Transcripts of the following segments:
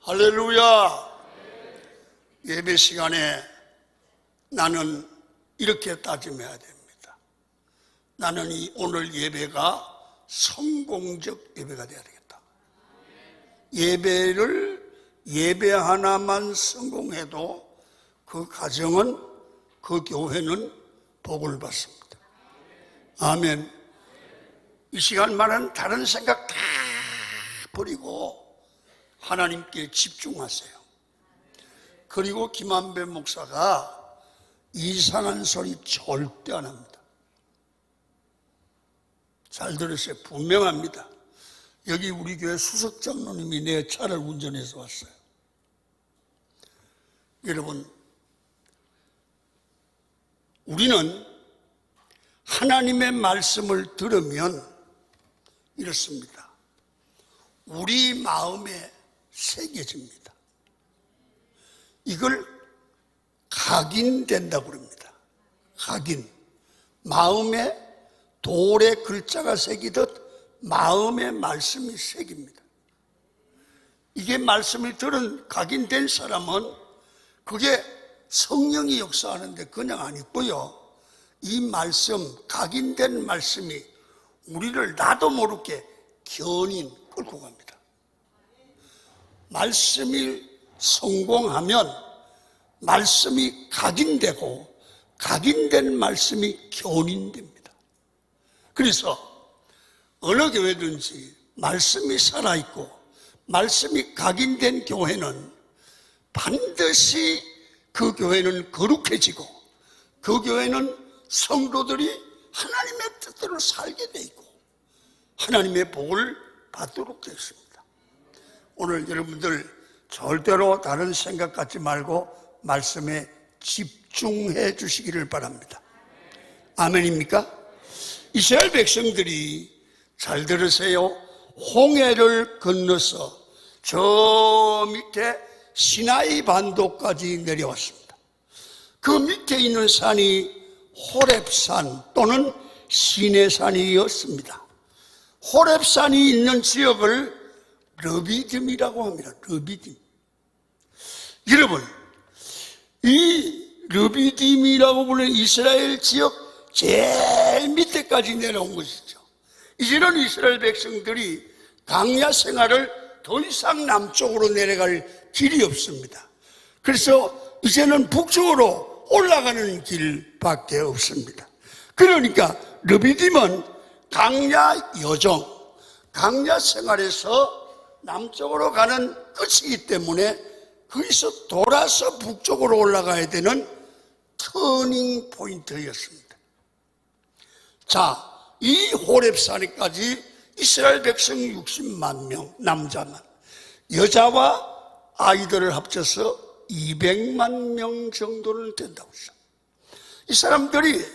할렐루야. 예배 시간에 나는 이렇게 다짐해야 됩니다. 나는 오늘 예배가 성공적 예배가 되어야 되겠다. 예배 하나만 성공해도 그 가정은, 그 교회는 복을 받습니다. 아멘. 이 시간만은 다른 생각 다 버리고 하나님께 집중하세요. 그리고 김한배 목사가 이상한 소리 절대 안 합니다. 잘 들으세요. 분명합니다. 여기 우리 교회 수석 장로님이 내 차를 운전해서 왔어요. 여러분, 우리는 하나님의 말씀을 들으면 이렇습니다. 우리 마음에 새겨집니다. 이걸 각인된다고 그럽니다. 각인. 마음에 돌에 글자가 새기듯 마음의 말씀이 새깁니다. 이게 말씀을 들은 각인된 사람은 그게 성령이 역사하는데 그냥 안 있고요. 이 말씀, 각인된 말씀이 우리를 나도 모르게 견인 끌고 갑니다. 말씀이 성공하면 말씀이 각인되고 각인된 말씀이 견인됩니다. 그래서 어느 교회든지 말씀이 살아있고 말씀이 각인된 교회는 반드시 그 교회는 거룩해지고 그 교회는 성도들이 하나님의 뜻대로 살게 돼 있고 하나님의 복을 받도록 되어 있습니다. 오늘 여러분들 절대로 다른 생각 갖지 말고 말씀에 집중해 주시기를 바랍니다. 아멘입니까? 이스라엘 백성들이 잘 들으세요. 홍해를 건너서 저 밑에 시나이 반도까지 내려왔습니다. 그 밑에 있는 산이 호렙산 또는 시내산이었습니다. 호렙산이 있는 지역을 르비딤이라고 합니다. 르비딤. 여러분, 이 르비딤이라고 부르는 이스라엘 지역 제일 밑에까지 내려온 것이죠. 이제는 이스라엘 백성들이 광야 생활을 더 이상 남쪽으로 내려갈 길이 없습니다. 그래서 이제는 북쪽으로 올라가는 길밖에 없습니다. 그러니까 르비딤은 광야 여정, 광야 생활에서 남쪽으로 가는 끝이기 때문에 거기서 돌아서 북쪽으로 올라가야 되는 터닝 포인트였습니다. 자, 이 호렙산에까지 이스라엘 백성 60만 명, 남자만, 여자와 아이들을 합쳐서 200만 명 정도는 된다고 했어요. 이 사람들이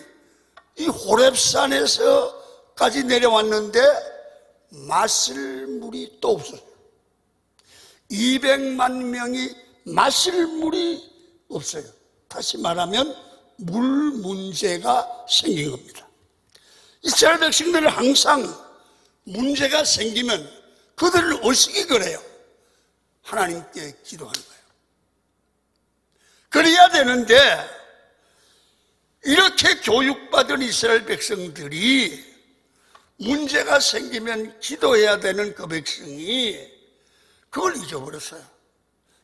이 호렙산에서까지 내려왔는데 마실 물이 또 없어요. 200만 명이 마실 물이 없어요. 다시 말하면 물 문제가 생긴 겁니다. 이스라엘 백성들은 항상 문제가 생기면 그들은 어떻게 그래요? 하나님께 기도하는 거예요. 그래야 되는데 이렇게 교육받은 이스라엘 백성들이 문제가 생기면 기도해야 되는 그 백성이 그걸 잊어버렸어요.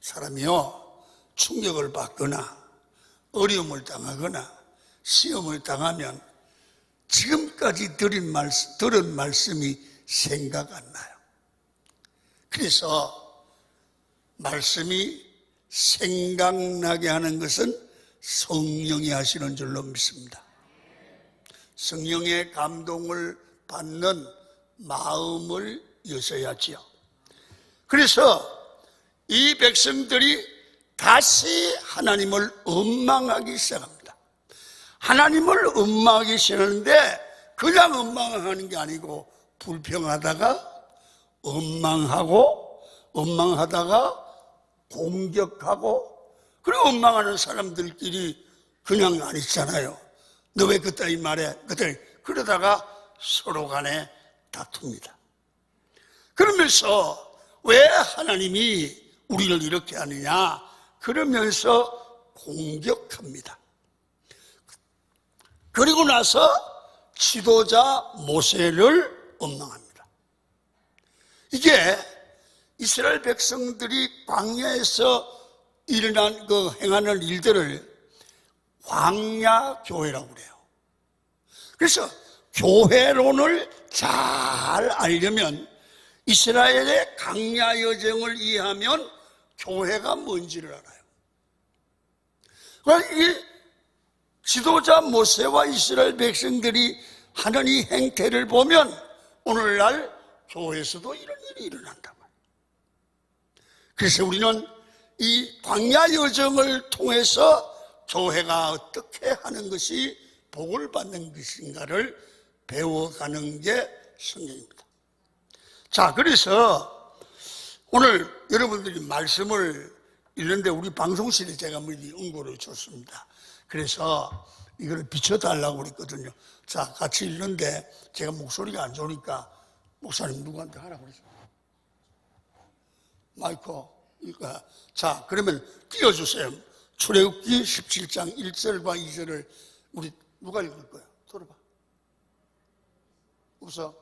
사람이요, 충격을 받거나 어려움을 당하거나 시험을 당하면 지금까지 들은 말씀이 생각 안 나요. 그래서 말씀이 생각나게 하는 것은 성령이 하시는 줄로 믿습니다. 성령의 감동을 받는 마음을 여셔야지요. 그래서 이 백성들이 다시 하나님을 원망하기 시작합니다. 하나님을 원망하기 시작하는데 그냥 원망하는 게 아니고 불평하다가 원망하다가 공격하고, 그리고 원망하는 사람들끼리 그냥 안 있잖아요. 너 왜 그따위 말해? 그러다가 서로 간에 다툽니다. 그러면서 왜 하나님이 우리를 이렇게 하느냐 그러면서 공격합니다. 그리고 나서 지도자 모세를 엄망합니다. 이게 이스라엘 백성들이 광야에서 일어난 행하는 일들을 광야교회라고 그래요. 그래서 교회론을 잘 알려면 이스라엘의 광야 여정을 이해하면 교회가 뭔지를 알아요. 그러니까 이 지도자 모세와 이스라엘 백성들이 하는 이 행태를 보면 오늘날 교회에서도 이런 일이 일어난단 말이에요. 그래서 우리는 이 광야 여정을 통해서 교회가 어떻게 하는 것이 복을 받는 것인가를 배워가는 게 성경입니다. 자, 그래서 오늘 여러분들이 말씀을 읽는데 우리 방송실에 제가 미리 응고를 줬습니다. 그래서 이걸 비춰달라고 그랬거든요. 자, 같이 읽는데 제가 목소리가 안 좋으니까 목사님 누구한테 하라고 그랬어요? 마이크 이거. 자, 그러면 띄워주세요. 출애굽기 17장 1절과 2절을 우리 누가 읽을 거예요? 들어봐. 웃어.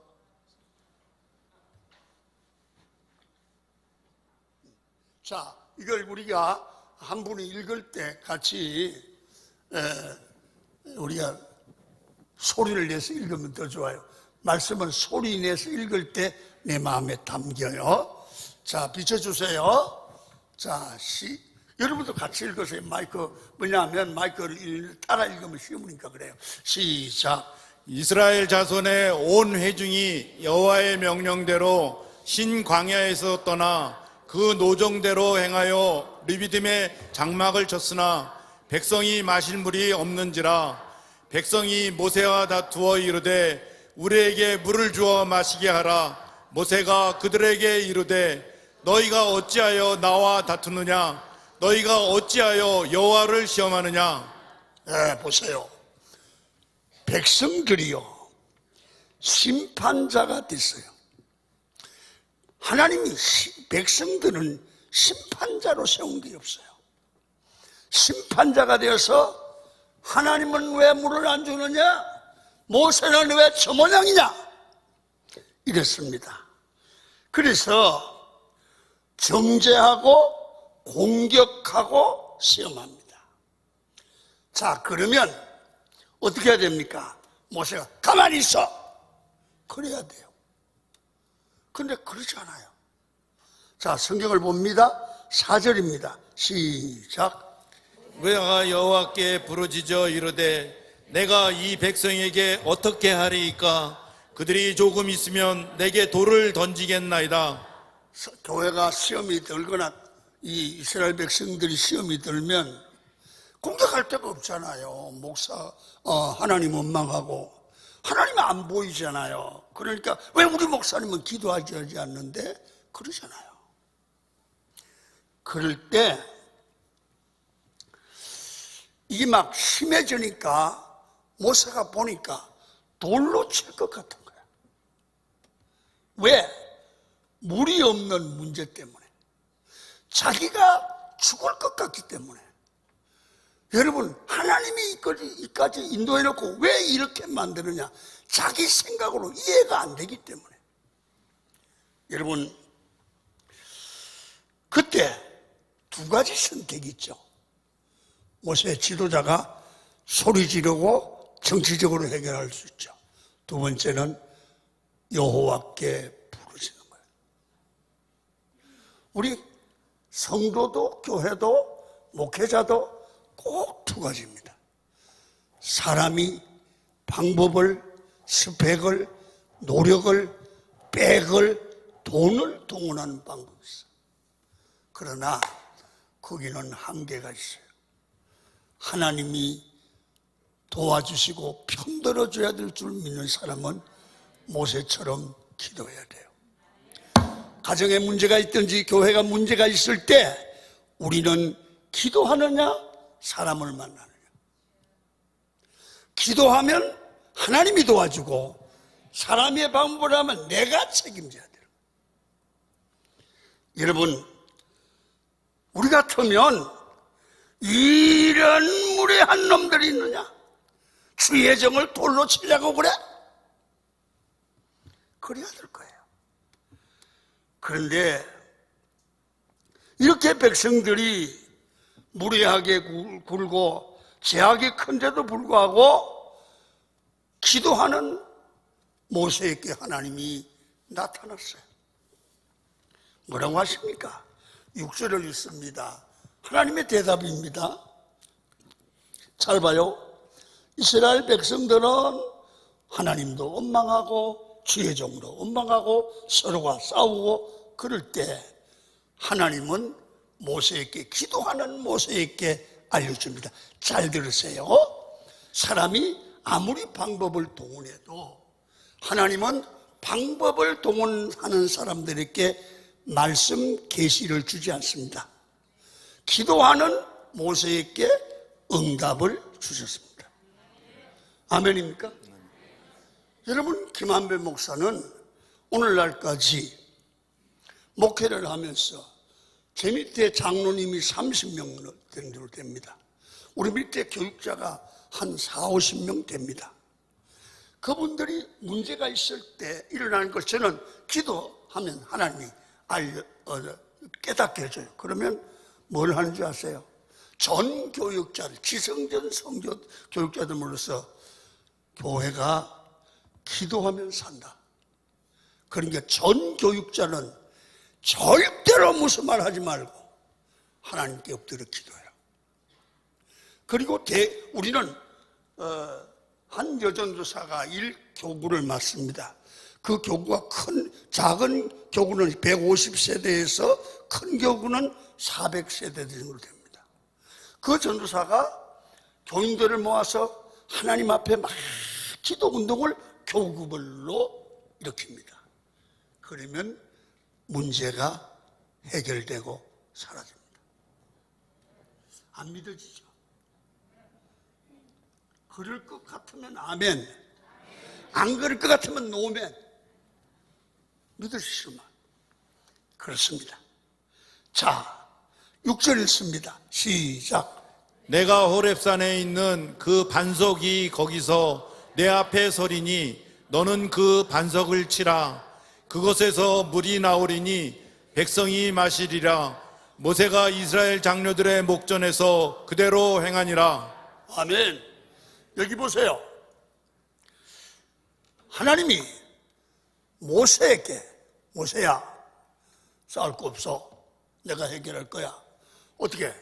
자, 이걸 우리가 한 분이 읽을 때 같이 우리가 소리를 내서 읽으면 더 좋아요. 말씀은 소리 내서 읽을 때 내 마음에 담겨요. 자, 비춰주세요. 자, 여러분도 같이 읽으세요. 왜냐하면 마이크를 따라 읽으면 쉬우니까 그래요. 시작. 이스라엘 자손의 온 회중이 여호와의 명령대로 신광야에서 떠나 그 노정대로 행하여 르비딤의 장막을 쳤으나 백성이 마실 물이 없는지라. 백성이 모세와 다투어 이르되 우리에게 물을 주어 마시게 하라. 모세가 그들에게 이르되 너희가 어찌하여 나와 다투느냐? 너희가 어찌하여 여호와를 시험하느냐? 네, 보세요. 백성들이요 심판자가 됐어요. 하나님이 백성들은 심판자로 세운 게 없어요. 심판자가 되어서 하나님은 왜 물을 안 주느냐? 모세는 왜 저 모양이냐? 이랬습니다. 그래서 정죄하고 공격하고 시험합니다. 자, 그러면 어떻게 해야 됩니까? 모세가 가만히 있어! 그래야 돼요. 근데 그러지 않아요. 자, 성경을 봅니다. 4절입니다. 시작. 내가 여호와께 부르짖어 이르되 내가 이 백성에게 어떻게 하리이까? 그들이 조금 있으면 내게 돌을 던지겠나이다. 교회가 시험이 들거나 이 이스라엘 백성들이 시험이 들면 공격할 데가 없잖아요. 하나님 원망하고 하나님은 안 보이잖아요. 그러니까 왜 우리 목사님은 기도하지 않는데? 그러잖아요. 그럴 때 이게 막 심해지니까 모세가 보니까 돌로 칠 것 같은 거야. 왜? 물이 없는 문제 때문에. 자기가 죽을 것 같기 때문에. 여러분, 하나님이 이까지 인도해놓고 왜 이렇게 만드느냐? 자기 생각으로 이해가 안 되기 때문에. 여러분, 그때 두 가지 선택이 있죠. 모세 지도자가 소리 지르고 정치적으로 해결할 수 있죠. 두 번째는 여호와께 부르시는 거예요. 우리 성도도 교회도 목회자도 꼭 두 가지입니다. 사람이 방법을, 스펙을, 노력을, 백을, 돈을 동원하는 방법이 있어요. 그러나 거기는 한계가 있어요. 하나님이 도와주시고 편들어줘야 될 줄 믿는 사람은 모세처럼 기도해야 돼요. 가정에 문제가 있든지 교회가 문제가 있을 때 우리는 기도하느냐 사람을 만나느냐. 기도하면 하나님이 도와주고 사람의 방법을 하면 내가 책임져야 돼요. 여러분, 우리 같으면 이런 무례한 놈들이 있느냐? 주의 정을 돌로 치려고 그래? 그래야 될 거예요. 그런데 이렇게 백성들이 무례하게 굴고 제약이 큰데도 불구하고 기도하는 모세에게 하나님이 나타났어요. 뭐라고 하십니까? 6절을 읽습니다. 하나님의 대답입니다. 잘 봐요. 이스라엘 백성들은 하나님도 원망하고 주의 종도 원망하고 서로가 싸우고 그럴 때 하나님은 모세에게, 기도하는 모세에게 알려줍니다. 잘 들으세요. 사람이 아무리 방법을 동원해도 하나님은 방법을 동원하는 사람들에게 말씀 계시를 주지 않습니다. 기도하는 모세에게 응답을 주셨습니다. 아멘입니까? 여러분, 김한배 목사는 오늘날까지 목회를 하면서 제 밑에 장로님이 30명 정도 됩니다. 우리 밑에 교육자가 한 40-50명 됩니다. 그분들이 문제가 있을 때 일어나는 걸 저는 기도하면 하나님이 깨닫게 해줘요. 그러면 뭘 하는 줄 아세요? 전 교육자들, 지성전 성교 교육자들로서 교회가 기도하면 산다. 그러니까 전 교육자는 절대로 무슨 말 하지 말고 하나님께 엎드려 기도해라. 그리고 우리는 한 여전도사가 1교구를 맡습니다. 그 교구가 작은 교구는 150세대에서 큰 교구는 400세대 정도 됩니다. 그 전도사가 교인들을 모아서 하나님 앞에 막 기도 운동을 교구별로 일으킵니다. 그러면 문제가 해결되고 사라집니다. 안 믿어지죠? 그럴 것 같으면 아멘, 안 그럴 것 같으면 노멘. 믿으시지만 그렇습니다. 자, 6절 읽습니다. 시작. 내가 호렙산에 있는 그 반석이 거기서 내 앞에 서리니 너는 그 반석을 치라. 그것에서 물이 나오리니 백성이 마시리라. 모세가 이스라엘 장로들의 목전에서 그대로 행하니라. 아멘. 여기 보세요. 하나님이 모세에게, 모세야, 싸울 거 없어. 내가 해결할 거야. 어떻게?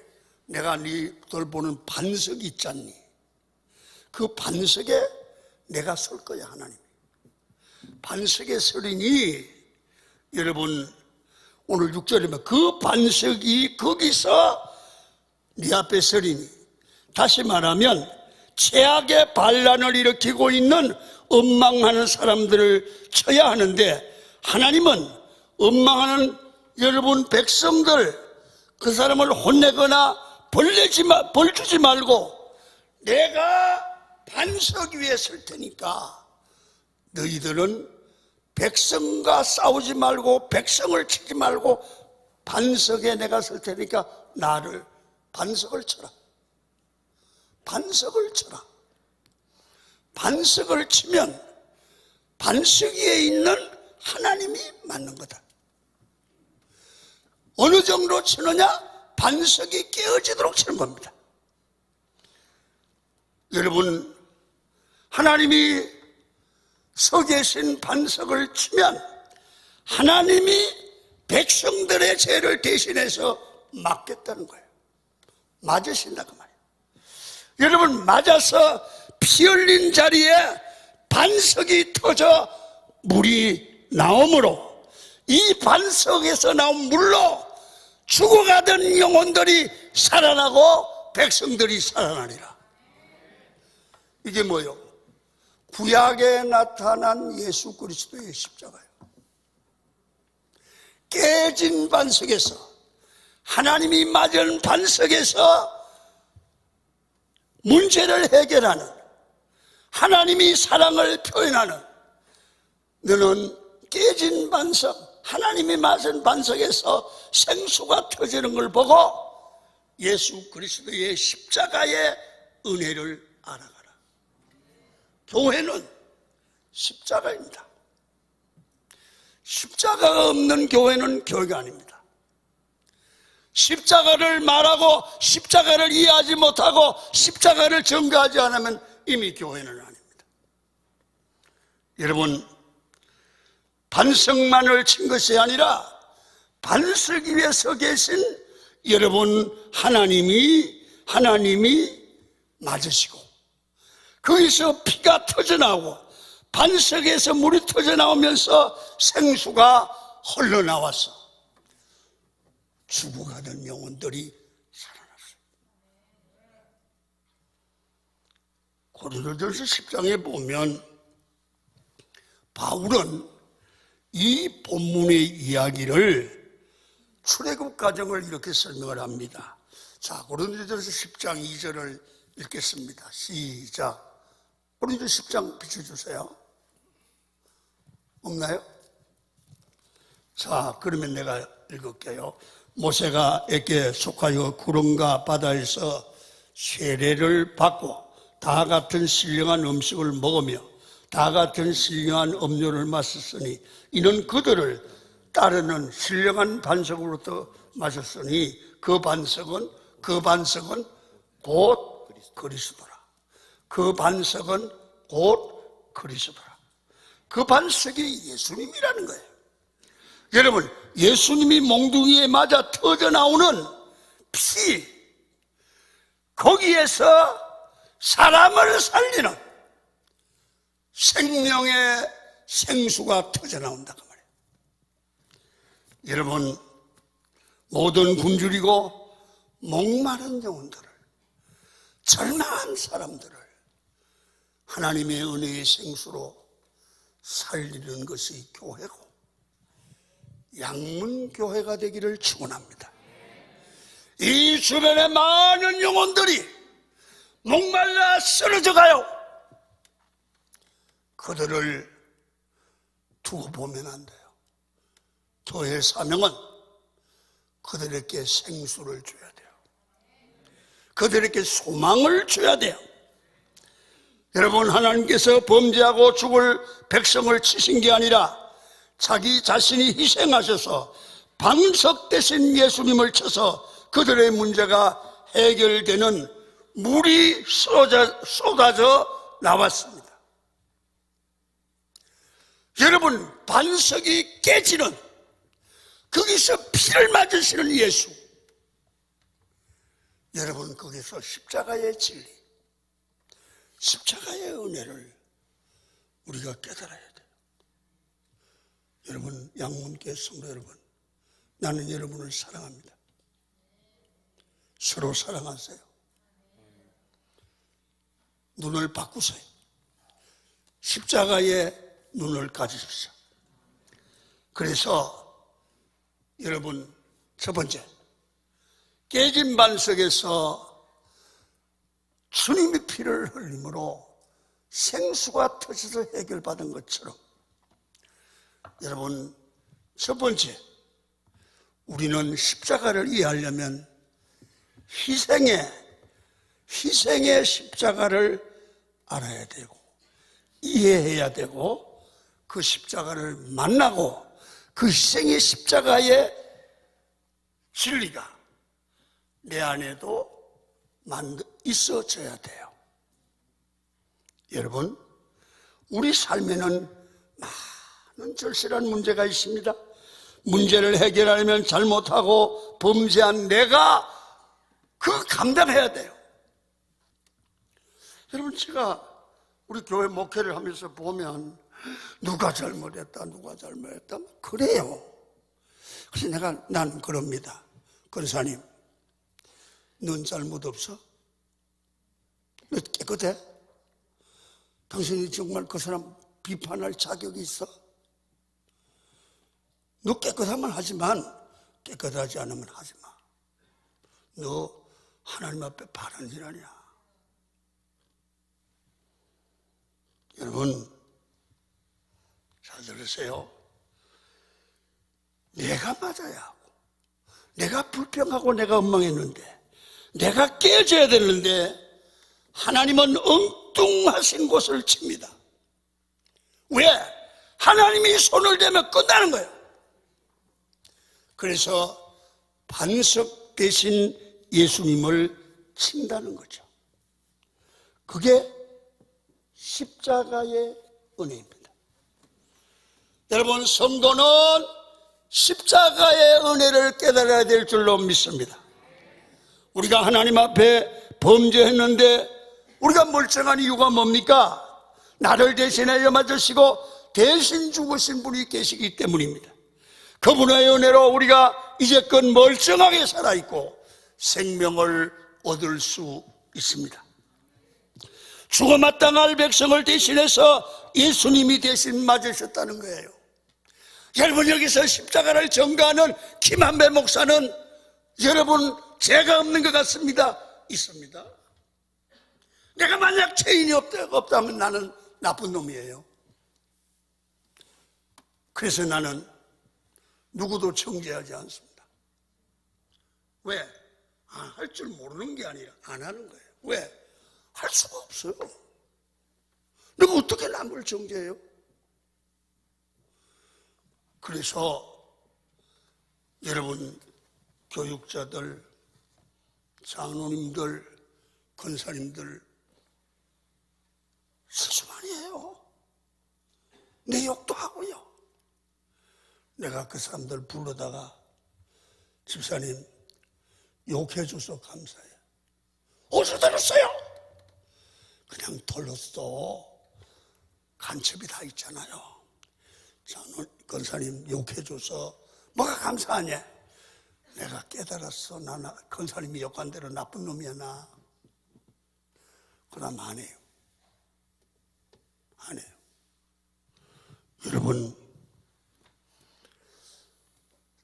내가 네 돌보는 반석이 있잖니. 그 반석에 내가 설 거야, 하나님. 반석에 서리니, 여러분, 오늘 6절이면 그 반석이 거기서 네 앞에 서리니, 다시 말하면 최악의 반란을 일으키고 있는 엉망하는 사람들을 쳐야 하는데, 하나님은 엉망하는 여러분 백성들, 그 사람을 혼내거나 벌 주지 말고 내가 반석 위에 설 테니까 너희들은 백성과 싸우지 말고 백성을 치지 말고 반석에 내가 설 테니까 나를 반석을 쳐라. 반석을 쳐라. 반석을 치면 반석 위에 있는 하나님이 맞는 거다. 어느 정도 치느냐? 반석이 깨어지도록 치는 겁니다. 여러분, 하나님이 서 계신 반석을 치면 하나님이 백성들의 죄를 대신해서 막겠다는 거예요. 맞으신다고 말이에요. 여러분, 맞아서 피 흘린 자리에 반석이 터져 물이 나오므로 이 반석에서 나온 물로 죽어가던 영혼들이 살아나고 백성들이 살아나리라. 이게 뭐요? 구약에 나타난 예수 그리스도의 십자가예요. 깨진 반석에서, 하나님이 맞은 반석에서 문제를 해결하는, 하나님이 사랑을 표현하는, 너는 깨진 반석, 하나님이 마신 반석에서 생수가 터지는 걸 보고 예수 그리스도의 십자가의 은혜를 알아가라. 교회는 십자가입니다. 십자가가 없는 교회는 교회가 아닙니다. 십자가를 말하고 십자가를 이해하지 못하고 십자가를 전가하지 않으면 이미 교회는 아닙니다. 여러분, 반석만을 친 것이 아니라 반석 위에 서 계신 여러분 하나님이 맞으시고 거기서 피가 터져나오고 반석에서 물이 터져나오면서 생수가 흘러나와서 죽어가던 영혼들이 살아났어요. 고린도전서 10장에 보면 바울은 이 본문의 이야기를 출애굽 과정을 이렇게 설명을 합니다. 자, 고린도전서 10장 2절을 읽겠습니다. 시작. 고린도전서 10장 비춰주세요. 없나요? 자, 그러면 내가 읽을게요. 모세가 에게 속하여 구름과 바다에서 세례를 받고 다 같은 신령한 음식을 먹으며 다 같은 신령한 음료를 마셨으니 이는 그들을 따르는 신령한 반석으로부터 마셨으니 그 반석은 곧 그리스도라. 그 반석은 곧 그리스도라. 그 반석이 예수님이라는 거예요. 여러분, 예수님이 몽둥이에 맞아 터져나오는 피, 거기에서 사람을 살리는 생명의 생수가 터져나온다고 말이에요. 여러분, 모든 굶주리고 목마른 영혼들을, 절망한 사람들을 하나님의 은혜의 생수로 살리는 것이 교회고 양문교회가 되기를 축원합니다. 이 주변의 많은 영혼들이 목말라 쓰러져 가요. 그들을 두고 보면 안 돼요. 교회의 사명은 그들에게 생수를 줘야 돼요. 그들에게 소망을 줘야 돼요. 여러분, 하나님께서 범죄하고 죽을 백성을 치신 게 아니라 자기 자신이 희생하셔서 반석 대신 예수님을 쳐서 그들의 문제가 해결되는 물이 쏟아져 나왔습니다. 여러분, 반석이 깨지는, 거기서 피를 맞으시는 예수, 여러분, 거기서 십자가의 진리, 십자가의 은혜를 우리가 깨달아야 돼요. 여러분, 양문교회 성도 여러분, 나는 여러분을 사랑합니다. 서로 사랑하세요. 눈을 바꾸세요. 십자가의 눈을 가지십시오. 그래서 여러분, 첫 번째, 깨진 반석에서 주님의 피를 흘림으로 생수가 터져서 해결받은 것처럼 여러분, 첫 번째, 우리는 십자가를 이해하려면 희생의 십자가를 알아야 되고 이해해야 되고 그 십자가를 만나고 그 희생의 십자가의 진리가 내 안에도 있어져야 돼요. 여러분, 우리 삶에는 많은 절실한 문제가 있습니다. 문제를 해결하려면 잘못하고 범죄한 내가 그거 감당해야 돼요. 여러분, 제가 우리 교회 목회를 하면서 보면 누가 잘못했다 그래요. 그래서 나는 그럽니다. 권사님, 넌 잘못 없어? 너 깨끗해? 당신이 정말 그 사람 비판할 자격이 있어? 너 깨끗하면 하지만 깨끗하지 않으면 하지 마. 너 하나님 앞에 바른 일 아니야. 여러분, 잘 들으세요. 내가 맞아야 하고, 내가 불평하고 내가 엉망했는데, 내가 깨져야 되는데 하나님은 엉뚱하신 곳을 칩니다. 왜? 하나님이 손을 대면 끝나는 거예요. 그래서 반석 대신 예수님을 친다는 거죠. 그게 십자가의 은혜입니다. 여러분, 성도는 십자가의 은혜를 깨달아야 될 줄로 믿습니다. 우리가 하나님 앞에 범죄했는데 우리가 멀쩡한 이유가 뭡니까? 나를 대신하여 맞으시고 대신 죽으신 분이 계시기 때문입니다. 그분의 은혜로 우리가 이제껏 멀쩡하게 살아있고 생명을 얻을 수 있습니다. 죽어 마땅할 백성을 대신해서 예수님이 대신 맞으셨다는 거예요. 여러분, 여기서 십자가를 전가하는 김한배 목사는 여러분 죄가 없는 것 같습니다. 있습니다. 내가 만약 죄인이 없다면 나는 나쁜 놈이에요. 그래서 나는 누구도 정죄하지 않습니다. 왜? 할 줄 모르는 게 아니라 안 하는 거예요. 왜? 할 수가 없어요. 내가 어떻게 남을 정죄해요? 그래서 여러분, 교육자들, 장로님들, 권사님들 실수 많이 해요. 내 욕도 하고요. 내가 그 사람들 불러다가 집사님 욕해줘서 감사해요. 어디서 들었어요? 그냥 돌렸어. 간첩이 다 있잖아요. 장로 권사님 욕해줘서 뭐가 감사하냐? 내가 깨달았어. 나는 권사님이 욕한 대로 나쁜 놈이야 나. 그럼 안 해요. 안 해요. 여러분,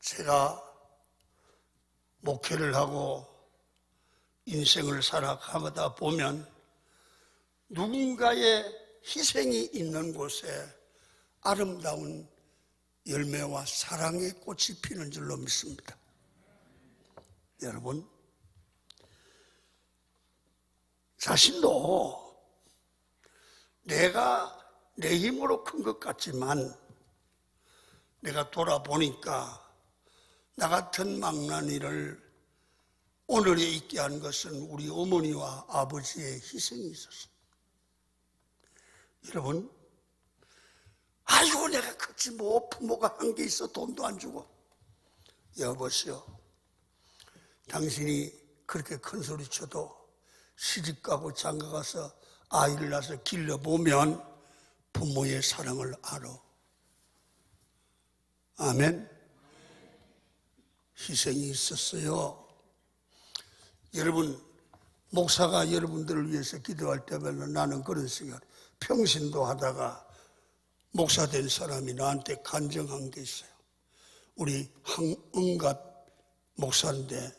제가 목회를 하고 인생을 살아가다 보면 누군가의 희생이 있는 곳에 아름다운 열매와 사랑의 꽃이 피는 줄로 믿습니다. 여러분, 자신도 내가 내 힘으로 큰 것 같지만 내가 돌아보니까 나 같은 망나니를 오늘에 있게 한 것은 우리 어머니와 아버지의 희생이 있었어요. 여러분, 아이고 내가 그렇지 뭐 부모가 한 게 있어 돈도 안 주고. 여보시오, 당신이 그렇게 큰 소리 쳐도 시집가고 장가가서 아이를 낳아서 길러보면 부모의 사랑을 알아. 아멘. 희생이 있었어요. 여러분, 목사가 여러분들을 위해서 기도할 때마다 나는 그런 생각, 평신도 하다가 목사 된 사람이 나한테 간증한 게 있어요. 우리 한응갑 목사인데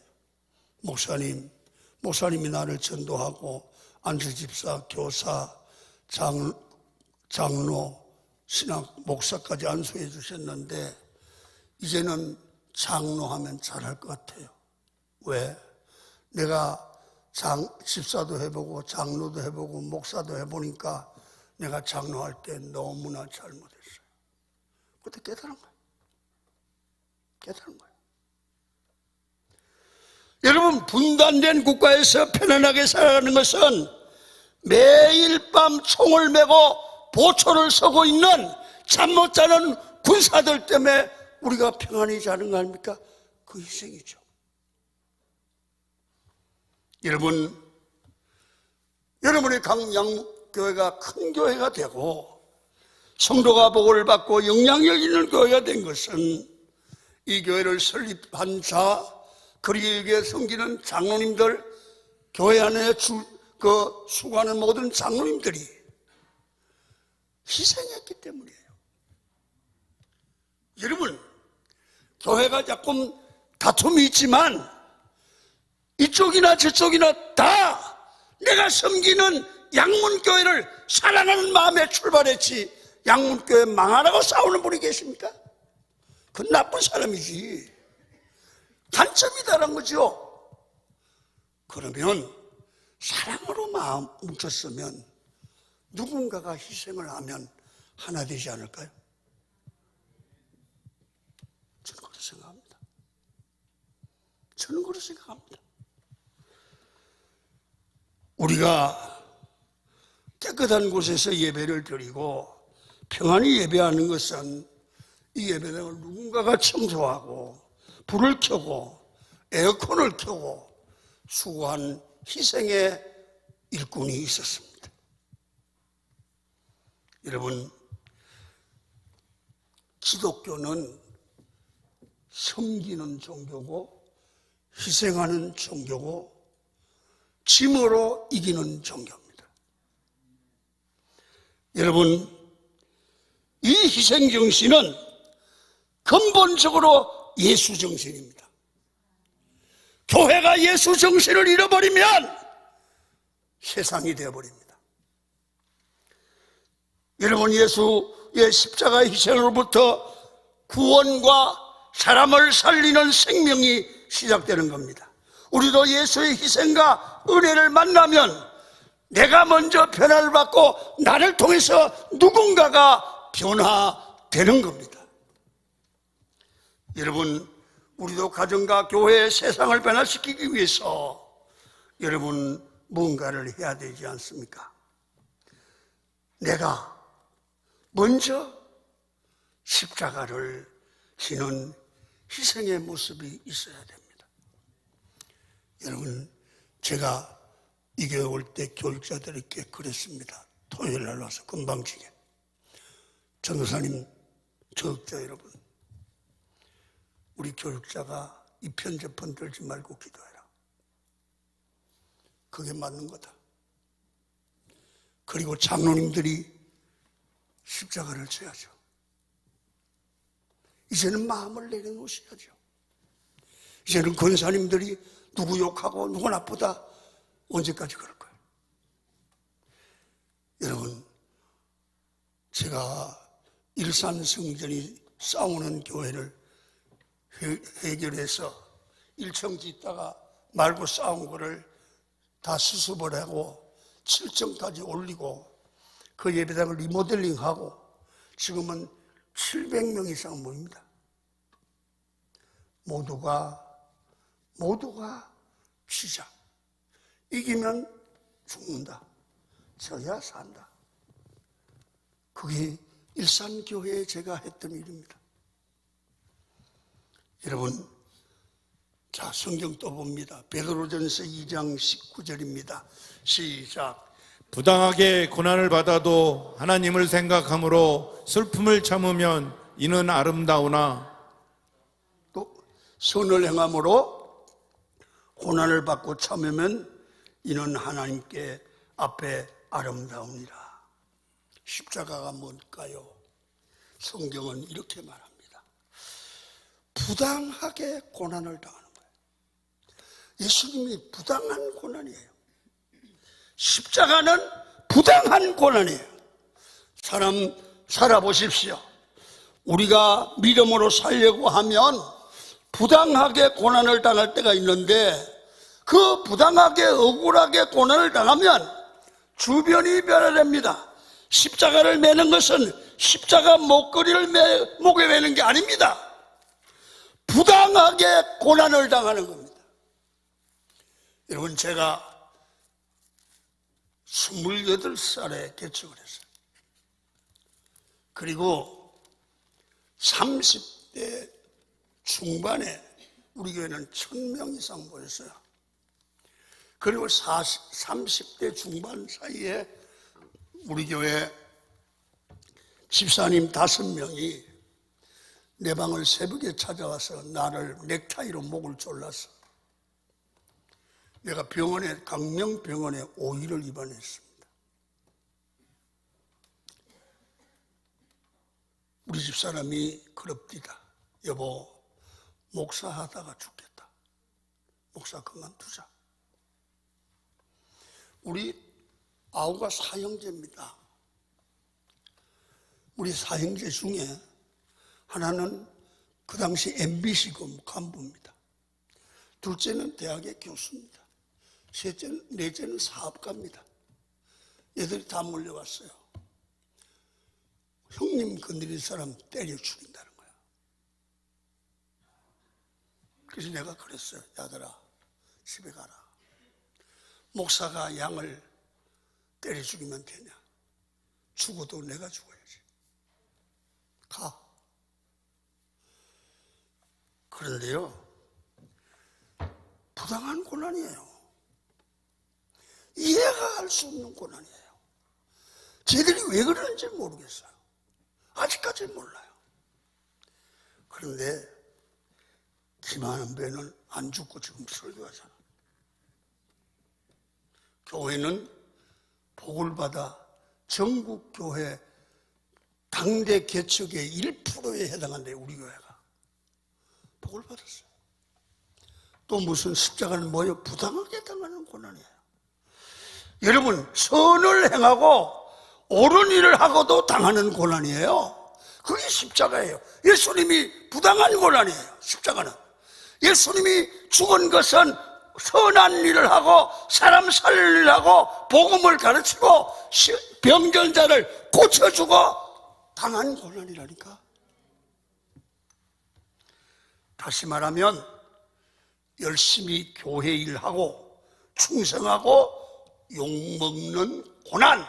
목사님이 나를 전도하고 안수집사, 교사, 장로, 신학, 목사까지 안수해 주셨는데 이제는 장로하면 잘할 것 같아요. 왜? 내가 집사도 해보고 장로도 해보고 목사도 해보니까 내가 장로할 때 너무나 잘못했어요. 그때 깨달은 거예요. 깨달은 거예요. 여러분, 분단된 국가에서 편안하게 살아가는 것은 매일 밤 총을 메고 보초를 서고 있는 잠 못 자는 군사들 때문에 우리가 평안히 자는 거 아닙니까? 그 희생이죠. 여러분의 강양교회가 큰 교회가 되고 성도가 복을 받고 영향력 있는 교회가 된 것은 이 교회를 설립한 자, 그리고 섬기는 장로님들, 교회 안에 수고하는 모든 장로님들이 희생했기 때문이에요. 여러분, 교회가 조금 다툼이 있지만 이쪽이나 저쪽이나 다 내가 섬기는 양문교회를 사랑하는 마음에 출발했지 양문교회 망하라고 싸우는 분이 계십니까? 그건 나쁜 사람이지. 단점이다라는 거죠. 그러면 사랑으로 마음 뭉쳤으면 누군가가 희생을 하면 하나 되지 않을까요? 저는 그렇게 생각합니다. 저는 그렇게 생각합니다. 우리가 깨끗한 곳에서 예배를 드리고 평안히 예배하는 것은 이 예배당을 누군가가 청소하고 불을 켜고 에어컨을 켜고 수고한 희생의 일꾼이 있었습니다. 여러분, 기독교는 섬기는 종교고 희생하는 종교고 짐으로 이기는 종교입니다. 여러분, 이 희생정신은 근본적으로 예수정신입니다. 교회가 예수정신을 잃어버리면 세상이 되어버립니다. 여러분, 예수의 십자가 희생으로부터 구원과 사람을 살리는 생명이 시작되는 겁니다. 우리도 예수의 희생과 은혜를 만나면 내가 먼저 변화를 받고 나를 통해서 누군가가 변화되는 겁니다. 여러분, 우리도 가정과 교회, 세상을 변화시키기 위해서 여러분 뭔가를 해야 되지 않습니까? 내가 먼저 십자가를 지는 희생의 모습이 있어야 됩니다. 여러분, 제가 이 교회 올 때 교육자들에게 그랬습니다. 토요일 날 와서 금방지게, 전도사님, 교육자 여러분, 우리 교육자가 이 편저편 들지 말고 기도해라. 그게 맞는 거다. 그리고 장로님들이 십자가를 져야죠. 이제는 마음을 내려놓으셔야죠. 이제는 권사님들이 누구 욕하고 누구 나쁘다 언제까지 그럴 거예요? 여러분, 제가 일산성전이 싸우는 교회를 해결해서 1층 짓다가 말고 싸운 거를 다 수습을 하고 7층까지 올리고 그 예배당을 리모델링하고 지금은 700명 이상 모입니다. 모두가 피자. 이기면 죽는다. 져야 산다. 그게 일산교회에 제가 했던 일입니다. 여러분, 자, 성경 또 봅니다. 베드로전서 2장 19절입니다. 시작. 부당하게 고난을 받아도 하나님을 생각함으로 슬픔을 참으면 이는 아름다우나 또 선을 행함으로 고난을 받고 참으면 이는 하나님께 앞에 아름다우니라. 십자가가 뭘까요? 성경은 이렇게 말합니다. 부당하게 고난을 당하는 거예요. 예수님이 부당한 고난이에요. 십자가는 부당한 고난이에요. 사람 살아보십시오. 우리가 믿음으로 살려고 하면 부당하게 고난을 당할 때가 있는데 그 부당하게 억울하게 고난을 당하면 주변이 변화됩니다. 십자가를 매는 것은 십자가 목걸이를 목에 매는 게 아닙니다. 부당하게 고난을 당하는 겁니다. 여러분, 제가 28살에 개척을 했어요. 그리고 30대 중반에 우리 교회는 1000명 이상 모였어요. 그리고 30대 중반 사이에 우리 교회 집사님 5명이 내 방을 새벽에 찾아와서 나를 넥타이로 목을 졸랐어. 내가 강명병원에 5일을 입원했습니다. 우리 집사람이 그럽디다. 여보, 목사하다가 죽겠다. 목사 그만두자. 우리 아우가 사형제입니다. 우리 사형제 중에 하나는 그 당시 MBC금 간부입니다. 둘째는 대학의 교수입니다. 넷째는 사업가입니다. 얘들이 다 몰려왔어요. 형님 건드린 사람 때려 죽인다는 거야. 그래서 내가 그랬어요. 야들아, 집에 가라. 목사가 양을 때려 죽이면 되냐? 죽어도 내가 죽어야지. 가. 그런데요, 부당한 고난이에요. 이해가 할 수 없는 고난이에요. 쟤들이 왜 그러는지 모르겠어요. 아직까지 몰라요. 그런데 김하는 배는 안 죽고 지금 설교하잖아. 교회는 복을 받아 전국 교회 당대 개척의 1%에 해당한대. 우리 교회가 복을 받았어요. 또 무슨 십자가는 뭐예요? 부당하게 당하는 고난이에요. 여러분, 선을 행하고 옳은 일을 하고도 당하는 고난이에요. 그게 십자가예요. 예수님이 부당한 고난이에요. 십자가는. 예수님이 죽은 것은 선한 일을 하고 사람 살릴 일을 하고 복음을 가르치고 병전자를 고쳐주고 당한 고난이라니까. 다시 말하면 열심히 교회 일하고 충성하고 욕먹는 고난,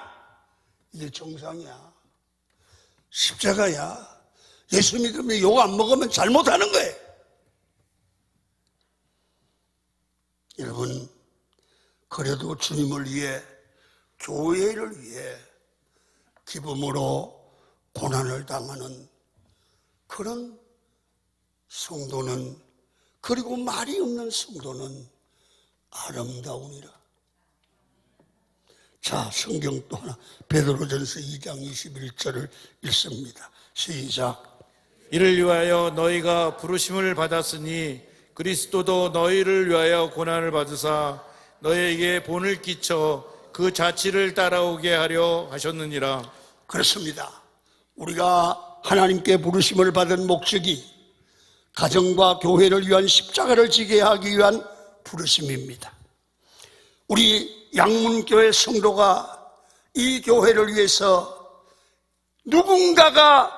이게 정상이야. 십자가야. 예수 믿으면 욕 안 먹으면 잘못하는 거예요. 여러분, 그래도 주님을 위해, 교회를 위해 기쁨으로 고난을 당하는 그런 성도는, 그리고 말이 없는 성도는 아름다우니라. 자, 성경 또 하나, 베드로전서 2장 21절을 읽습니다. 시작. 이를 위하여 너희가 부르심을 받았으니 그리스도도 너희를 위하여 고난을 받으사 너희에게 본을 끼쳐 그 자치를 따라오게 하려 하셨느니라. 그렇습니다. 우리가 하나님께 부르심을 받은 목적이 가정과 교회를 위한 십자가를 지게 하기 위한 부르심입니다. 우리 양문교회 성도가 이 교회를 위해서 누군가가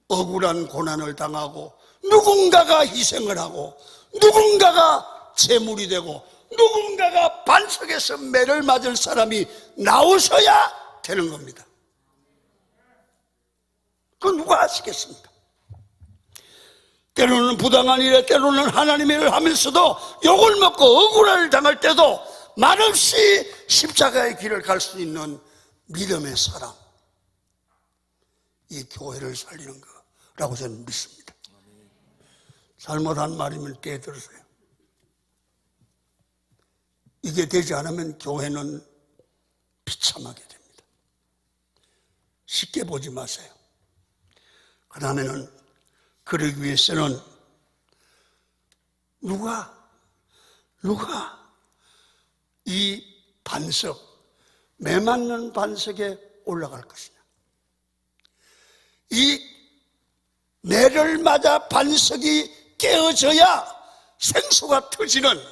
억울한 고난을 당하고 누군가가 희생을 하고 누군가가 제물이 되고 누군가가 반석에서 매를 맞을 사람이 나오셔야 되는 겁니다. 그건 누가 아시겠습니까? 때로는 부당한 일에, 때로는 하나님의 일을 하면서도 욕을 먹고 억울함을 당할 때도 말없이 십자가의 길을 갈 수 있는 믿음의 사람, 이 교회를 살리는 거라고 저는 믿습니다. 잘못한 말이면 깨들으세요. 이게 되지 않으면 교회는 비참하게 됩니다. 쉽게 보지 마세요. 그 다음에는 그러기 위해서는 누가 이 반석, 매맞는 반석에 올라갈 것이냐. 이 매를 맞아 반석이 깨어져야 생수가 터지는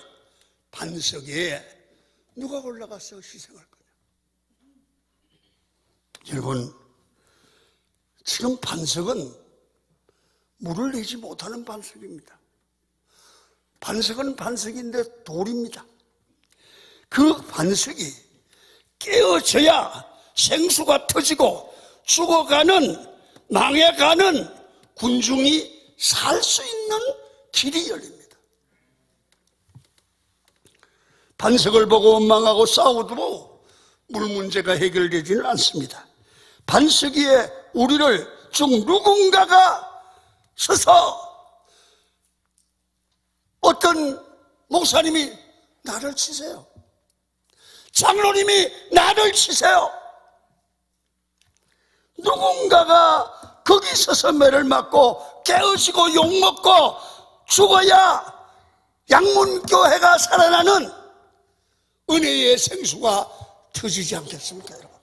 반석에 누가 올라가서 희생할 거냐. 여러분, 지금 반석은 물을 내지 못하는 반석입니다. 반석은 반석인데 돌입니다. 그 반석이 깨어져야 생수가 터지고 죽어가는, 망해가는 군중이 살 수 있는 길이 열립니다. 반석을 보고 원망하고 싸워도 물 문제가 해결되지는 않습니다. 반석 위에 우리를 쭉 누군가가 서서, 어떤 목사님이 나를 치세요. 장로님이 나를 치세요. 누군가가 거기 서서 매를 맞고 깨어지고 욕먹고 죽어야 양문교회가 살아나는 은혜의 생수가 터지지 않겠습니까, 여러분?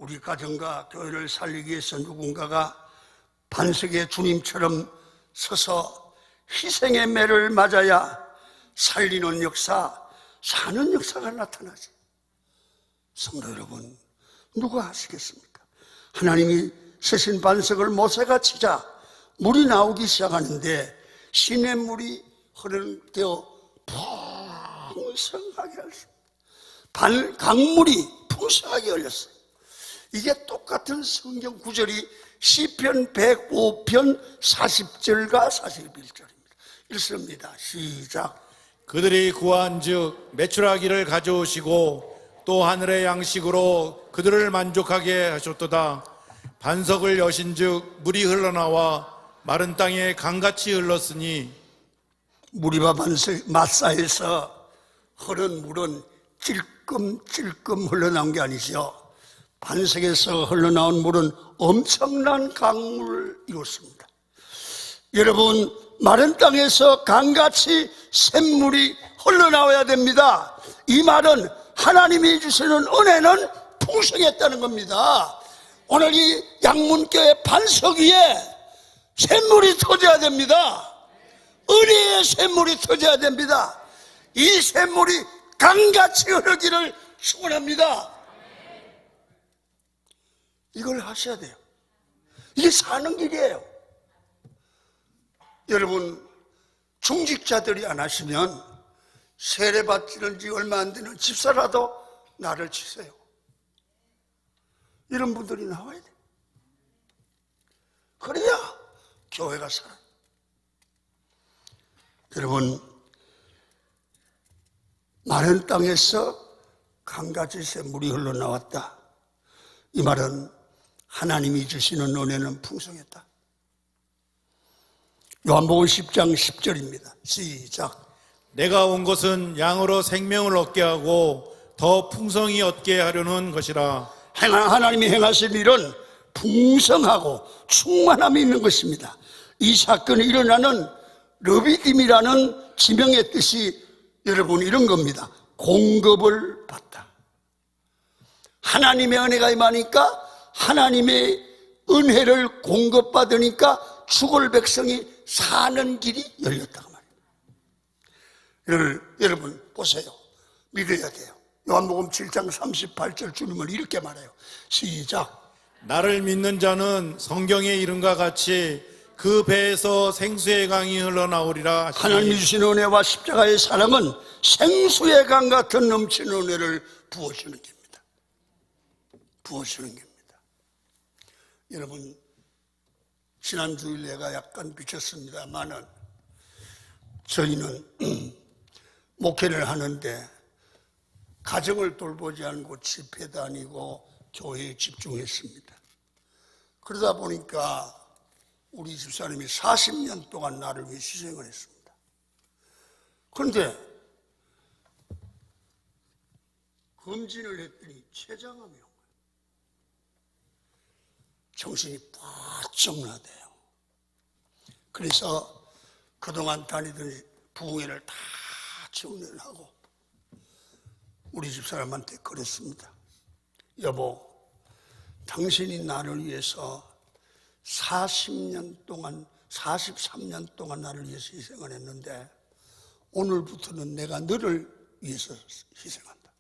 우리 가정과 교회를 살리기 위해서 누군가가 반석의 주님처럼 서서 희생의 매를 맞아야 살리는 역사, 사는 역사가 나타나지. 성도 여러분, 누가 하시겠습니까? 하나님이 쓰신 반석을 모세가 치자 물이 나오기 시작하는데 시냇물이 흐르되어 풍성하게 흘렀습니다. 강물이 풍성하게 흘렀어요. 이게 똑같은 성경 구절이 시편 105편 40절과 41절입니다. 읽습니다. 시작. 그들이 구한즉 메추라기를 가져오시고 또 하늘의 양식으로 그들을 만족하게 하셨도다. 반석을 여신즉 물이 흘러나와 마른 땅에 강같이 흘렀으니. 무리바 마사에서 흐른 물은 찔끔찔끔 흘러나온 게 아니죠. 반석에서 흘러나온 물은 엄청난 강물을 이뤘습니다. 여러분, 마른 땅에서 강같이 샘물이 흘러나와야 됩니다. 이 말은 하나님이 주시는 은혜는 풍성했다는 겁니다. 오늘 이 양문교회 반석 위에 샘물이 터져야 됩니다. 은혜의 샘물이 터져야 됩니다. 이 샘물이 강같이 흐르기를 축원합니다. 이걸 하셔야 돼요. 이게 사는 길이에요. 여러분, 중직자들이 안 하시면 세례 받지는 지 얼마 안 되는 집사라도 나를 치세요. 이런 분들이 나와야 돼요. 그래야 교회가 살아요. 여러분, 마른 땅에서 강같이 샘물이 흘러나왔다. 이 말은 하나님이 주시는 은혜는 풍성했다. 요한복음 10장 10절입니다. 시작. 내가 온 것은 양으로 생명을 얻게 하고 더 풍성히 얻게 하려는 것이라. 하나님이 행하실 일은 풍성하고 충만함이 있는 것입니다. 이 사건이 일어나는 르비딤이라는 지명의 뜻이 여러분 이런 겁니다. 공급을 받다. 하나님의 은혜가 임하니까 하나님의 은혜를 공급받으니까 죽을 백성이 사는 길이 열렸다고 말입니다. 여러분 보세요. 믿어야 돼요. 요한복음 7장 38절 주님은 이렇게 말해요. 시작. 나를 믿는 자는 성경의 이름과 같이 그 배에서 생수의 강이 흘러나오리라 하시니. 하나님이 주신 은혜와 십자가의 사랑은 생수의 강 같은 넘치는 은혜를 부어주는 겁니다. 부어주는 겁니다. 여러분, 지난 주일 내가 약간 비쳤습니다만은 저희는 목회를 하는데 가정을 돌보지 않고 집회 다니고 교회에 집중했습니다. 그러다 보니까 우리 집사님이 40년 동안 나를 위해 희생을 했습니다. 그런데 검진을 했더니 췌장암이 온 거예요. 정신이 바짝 나대요. 그래서 그동안 다니던 부흥회를 다 정리를 하고 우리 집사람한테 그랬습니다. 여보, 당신이 나를 위해서 40년 동안 43년 동안 나를 위해서 희생을 했는데 오늘부터는 내가 너를 위해서 희생한다.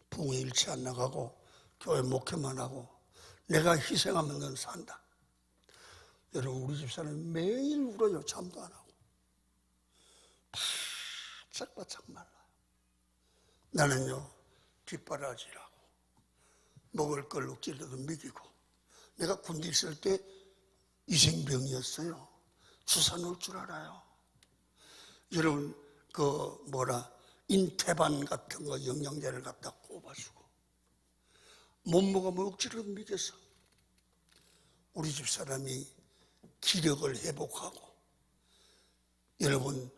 부흥회 일치 안 나가고 교회 목회만 하고 내가 희생하면 넌 산다. 여러분, 우리 집사는 매일 울어요. 잠도 안 하고 바짝바짝 말라요. 나는요 뒷바라지라고 먹을 걸 억지로도 먹이고, 내가 군대 있을 때 이생병이었어요. 주사 놓을 줄 알아요. 여러분 인태반 같은 거 영양제를 갖다 꼽아주고 못 먹으면 억지로 먹여서 우리 집사람이 기력을 회복하고, 여러분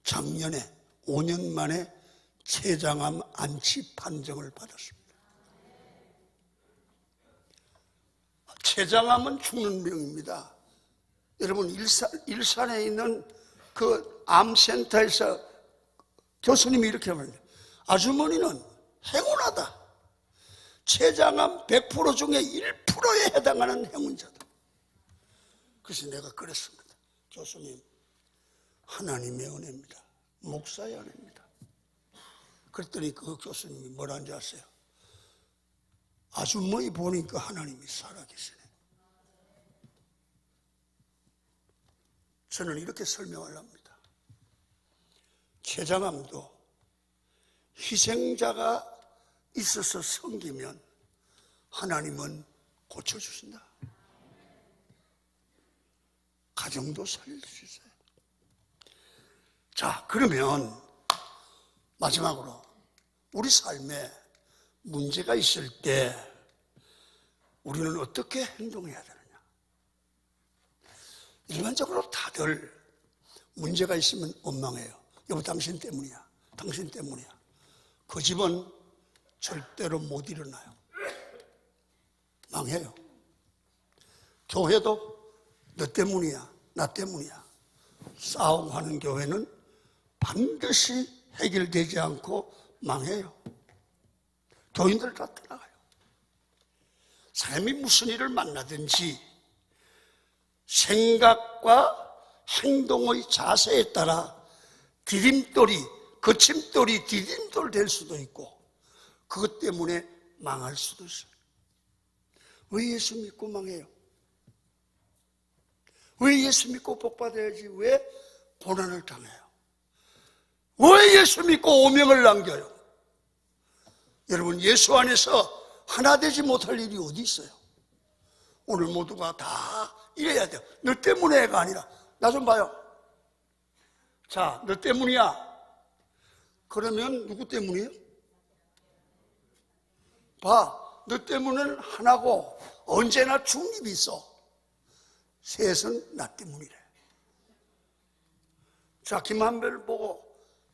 작년에 5년 만에 췌장암 안치 판정을 받았습니다. 췌장암은 죽는 병입니다. 여러분 일산에 있는 그 암센터에서 교수님이 이렇게 말합니다. 아주머니는 행운하다. 췌장암 100% 중에 1%에 해당하는 행운자다. 그래서 내가 그랬습니다. 교수님, 하나님의 은혜입니다. 목사의 은혜입니다. 그랬더니 그 교수님이 뭐라는지 아세요? 아주머니 보니까 하나님이 살아계시네. 저는 이렇게 설명을 합니다. 췌장암도 희생자가 있어서 섬기면 하나님은 고쳐주신다. 가정도 살릴 수 있어요. 자, 그러면 마지막으로 우리 삶에 문제가 있을 때 우리는 어떻게 행동해야 되느냐? 일반적으로 다들 문제가 있으면 원망해요. 여보, 당신 때문이야. 당신 때문이야. 그 집은 절대로 못 일어나요. 망해요. 교회도 너 때문이야. 나 때문이야. 싸움하는 교회는 반드시 해결되지 않고 망해요. 교인들 다 떠나가요. 사람이 무슨 일을 만나든지 생각과 행동의 자세에 따라 디딤돌이, 거침돌이 디딤돌 될 수도 있고 그것 때문에 망할 수도 있어요. 왜 예수 믿고 망해요? 왜 예수 믿고 복받아야지 왜 고난을 당해요? 왜 예수 믿고 오명을 남겨요? 여러분, 예수 안에서 하나 되지 못할 일이 어디 있어요? 오늘 모두가 다 이래야 돼요. 너 때문에가 아니라 나 좀 봐요. 자, 너 때문이야. 그러면 누구 때문이에요? 봐, 너 때문은 하나고 언제나 중립이 있어. 셋은 나 때문이래. 자, 김한별 보고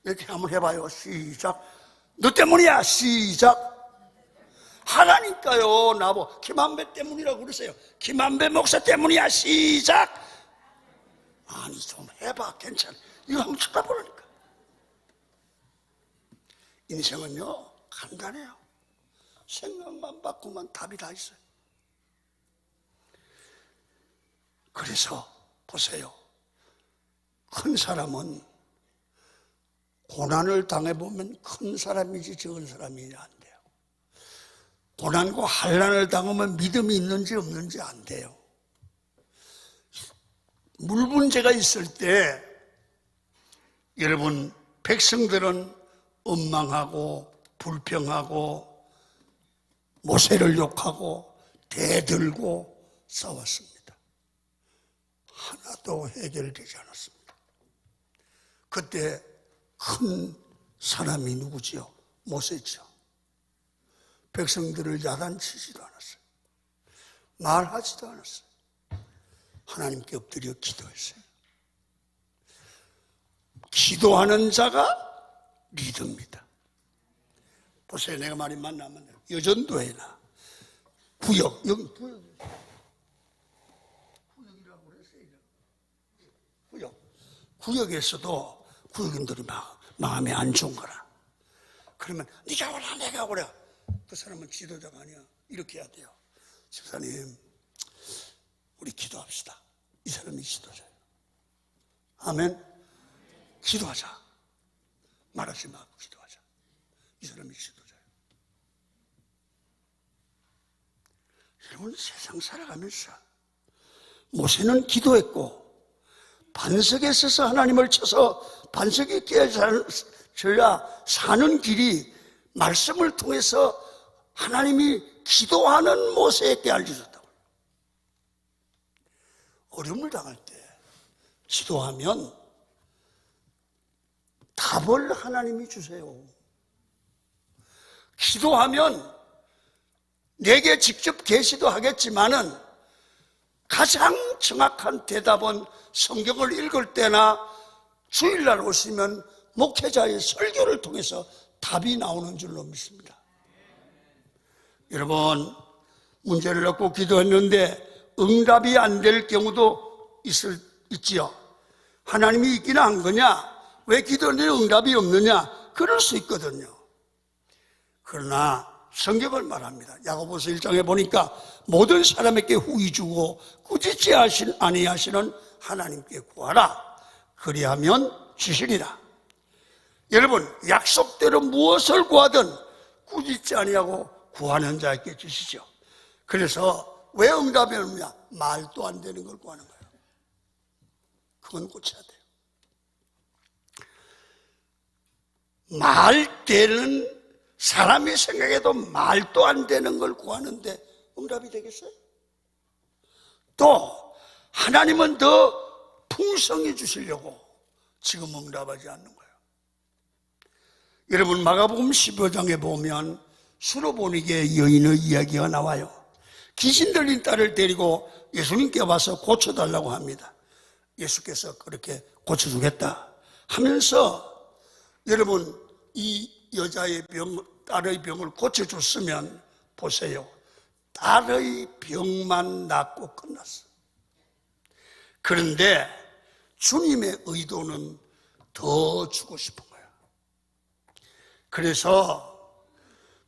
이렇게 한번 해봐요. 시작. 너 때문이야. 시작. 하나니까요. 나보고 김한배 때문이라고 그러세요. 김한배 목사 때문이야. 시작. 아니, 좀 해봐. 괜찮아. 이거 한번 쳐다보라니까. 인생은요, 간단해요. 생각만 바꾸면 답이 다 있어요. 그래서 보세요. 큰 사람은 고난을 당해보면 큰 사람이지 적은 사람이 안 돼요. 고난과 환난을 당하면 믿음이 있는지 없는지 안 돼요. 물 문제가 있을 때 여러분, 백성들은 원망하고 불평하고 모세를 욕하고 대들고 싸웠습니다. 하나도 해결되지 않았습니다. 그때 큰 사람이 누구지요? 모세죠. 백성들을 야단치지도 않았어요. 말하지도 않았어요. 하나님께 엎드려 기도했어요. 기도하는 자가 리더입니다. 보세요. 내가 말이 만나면 여전도회나 구역, 여기 구역이라고 그랬어요. 구역에서도 구역인들이 막 마음이 안 좋은 거라. 그러면 네가 오라 내가 오라. 그 사람은 지도자가 아니야. 이렇게 해야 돼요. 집사님, 우리 기도합시다. 이 사람이 지도자예요. 아멘. 기도하자. 말하지 말고 기도하자. 이 사람이 지도자예요. 여러분, 세상 살아가면서 모세는 기도했고 반석에 서서 하나님을 쳐서 반석이 깨져야 사는 길이 말씀을 통해서 하나님이 기도하는 모세에게 알려줬다고. 어려움을 당할 때 기도하면 답을 하나님이 주세요. 기도하면 내게 직접 계시도 하겠지만은 가장 정확한 대답은 성경을 읽을 때나 주일날 오시면 목회자의 설교를 통해서 답이 나오는 줄로 믿습니다. 여러분, 문제를 놓고 기도했는데 응답이 안 될 경우도 있지요. 하나님이 있기는 한 거냐? 왜 기도했는데 응답이 없느냐? 그럴 수 있거든요. 그러나 성경을 말합니다. 야고보서 1장에 보니까 모든 사람에게 후히 주고 꾸짖지 아니하시는 하나님께 구하라. 그리하면 주시리라. 여러분, 약속대로 무엇을 구하든 꾸짖지 아니하고 구하는 자에게 주시죠. 그래서 왜 응답이 없냐? 말도 안 되는 걸 구하는 거예요. 그건 고쳐야 돼요. 말 되는, 사람이 생각해도 말도 안 되는 걸 구하는데 응답이 되겠어요? 또 하나님은 더 풍성히 주시려고 지금 응답하지 않는 거예요. 여러분, 마가복음 15장에 보면 수로보니게 여인의 이야기가 나와요. 귀신 들린 딸을 데리고 예수님께 와서 고쳐달라고 합니다. 예수께서 그렇게 고쳐주겠다 하면서, 여러분, 이 여자의 딸의 병을 고쳐줬으면 보세요, 딸의 병만 낫고 끝났어. 그런데 주님의 의도는 더 주고 싶은 거예요. 그래서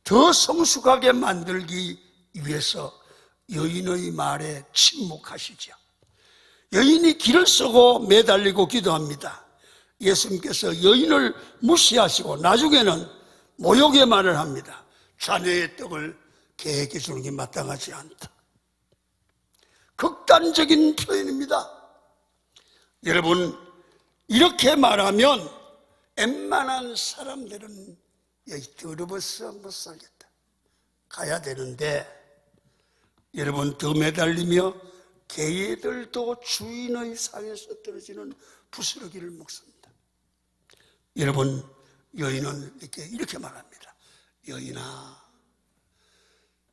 더 성숙하게 만들기 위해서 여인의 말에 침묵하시죠. 여인이 길을 쓰고 매달리고 기도합니다. 예수님께서 여인을 무시하시고 나중에는 모욕의 말을 합니다. 자네의 떡을 개에게 주는 게 마땅하지 않다. 극단적인 표현입니다. 여러분, 이렇게 말하면 웬만한 사람들은 여기 더러워서 못 살겠다 가야 되는데, 여러분, 더 매달리며 개들도 주인의 상에서 떨어지는 부스러기를 먹습니다. 여러분, 여인은 이렇게 말합니다. 여인아,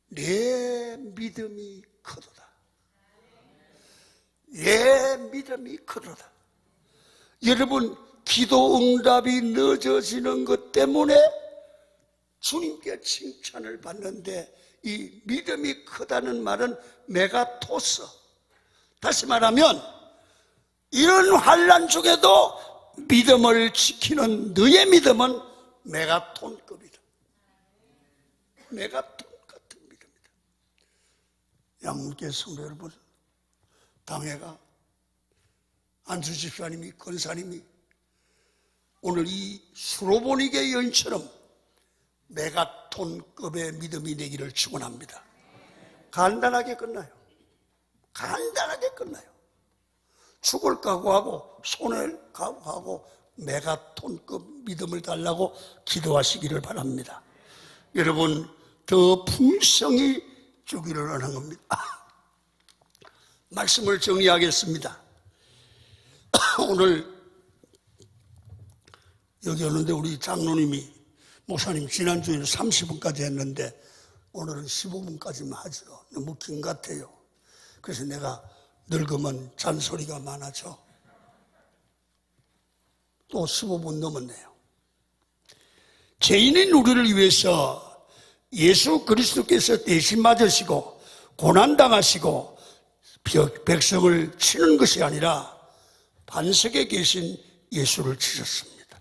내 믿음이 크도다. 내 믿음이 크도다. 여러분, 기도 응답이 늦어지는 것 때문에 주님께 칭찬을 받는데, 이 믿음이 크다는 말은 메가토스, 다시 말하면 이런 환난 중에도 믿음을 지키는 너의 믿음은 메가톤급이다. 메가톤 같은 믿음이다. 양문교회 성도 여러분, 당회가 안수 집사님이, 권사님이 오늘 이 수로보니게 여인처럼 메가톤급의 믿음이 되기를 축원합니다. 간단하게 끝나요. 간단하게 끝나요. 죽을 각오하고 손을 각오하고 메가톤급 믿음을 달라고 기도하시기를 바랍니다. 여러분, 더 풍성히 주기를 하는 겁니다. 말씀을 정리하겠습니다. 오늘 여기 오는데 우리 장로님이, 목사님 지난주에는 30분까지 했는데 오늘은 15분까지만 하죠. 너무 긴 것 같아요. 그래서 내가 늙으면 잔소리가 많아져. 또 15분 넘었네요. 죄인인 우리를 위해서 예수 그리스도께서 대신 맞으시고 고난당하시고 백성을 치는 것이 아니라 반석에 계신 예수를 치셨습니다.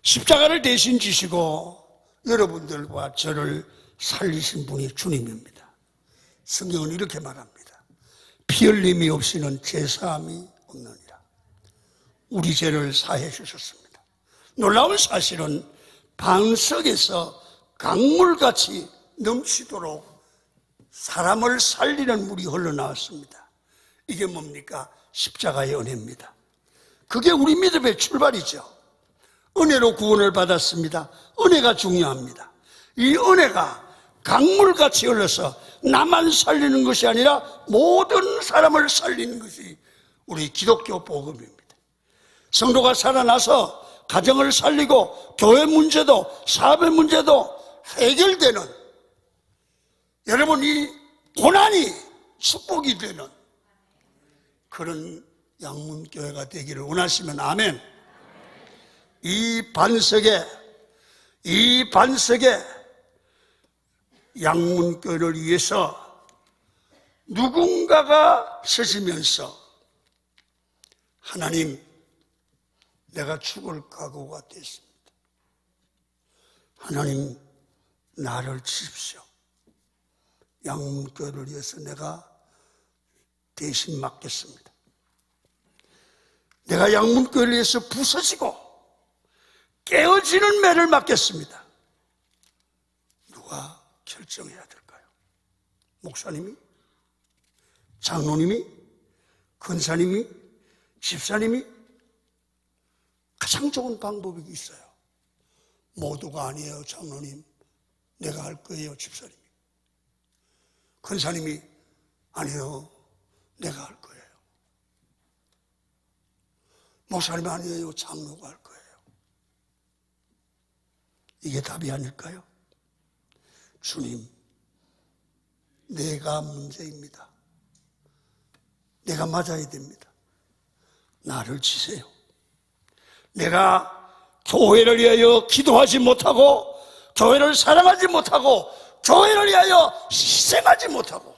십자가를 대신 지시고 여러분들과 저를 살리신 분이 주님입니다. 성경은 이렇게 말합니다. 피 흘림이 없이는 제사함이 없느니라. 우리 죄를 사해 주셨습니다. 놀라운 사실은 반석에서 강물같이 넘치도록 사람을 살리는 물이 흘러나왔습니다. 이게 뭡니까? 십자가의 은혜입니다. 그게 우리 믿음의 출발이죠. 은혜로 구원을 받았습니다. 은혜가 중요합니다. 이 은혜가 강물같이 흘러서 나만 살리는 것이 아니라 모든 사람을 살리는 것이 우리 기독교 복음입니다. 성도가 살아나서 가정을 살리고 교회 문제도 사업의 문제도 해결되는, 여러분, 이 고난이 축복이 되는 그런 양문교회가 되기를 원하시면 아멘. 이 반석에 양문교회를 위해서 누군가가 서시면서 하나님, 내가 죽을 각오가 됐습니다. 하나님, 나를 치십시오. 양문교회를 위해서 내가 대신 맡겠습니다. 내가 양문교회를 위해서 부서지고 깨어지는 매를 맡겠습니다. 누가 결정해야 될까요? 목사님이? 장로님이? 권사님이? 집사님이? 가장 좋은 방법이 있어요. 모두가 아니에요. 장로님, 내가 할 거예요. 집사님이. 권사님이 아니요, 내가 할 거예요. 목사님이 아니에요. 장로가 할 거예요. 이게 답이 아닐까요? 주님, 내가 문제입니다. 내가 맞아야 됩니다. 나를 치세요. 내가 교회를 위하여 기도하지 못하고, 교회를 사랑하지 못하고, 교회를 위하여 희생하지 못하고,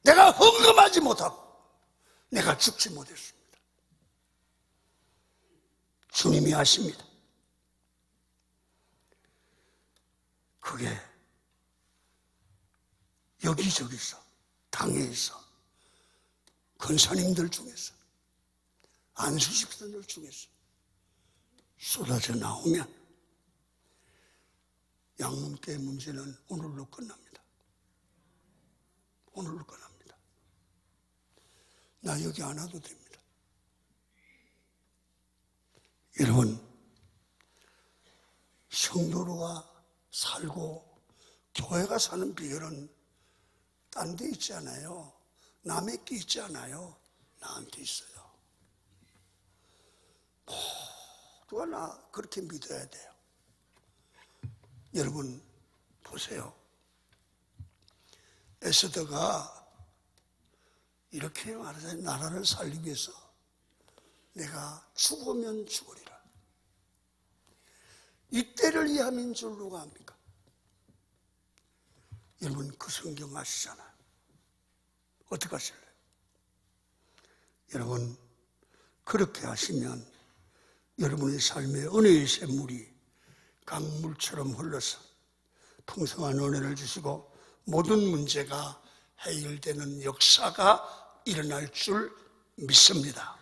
내가 헌금하지 못하고, 내가 죽지 못했습니다. 주님이 아십니다. 그게 여기저기서, 당회에서, 권사님들 중에서, 안수집사들 중에서 쏟아져 나오면 양문교회 문제는 오늘로 끝납니다. 오늘로 끝납니다. 나 여기 안 와도 됩니다. 여러분, 성도로가 살고 교회가 사는 비결은 딴 데 있지 않아요. 남에게 있지 않아요. 나한테 있어요. 모두가 나 그렇게 믿어야 돼요. 여러분 보세요. 에스더가 이렇게 말하자면 나라를 살리기 위해서 내가 죽으면 죽으리라. 이때를 이해하면 줄 누가 합니까? 여러분 그 성경 아시잖아요. 어떻게 하실래요? 여러분 그렇게 하시면 여러분의 삶에 은혜의 샘물이 강물처럼 흘러서 풍성한 은혜를 주시고 모든 문제가 해결되는 역사가 일어날 줄 믿습니다.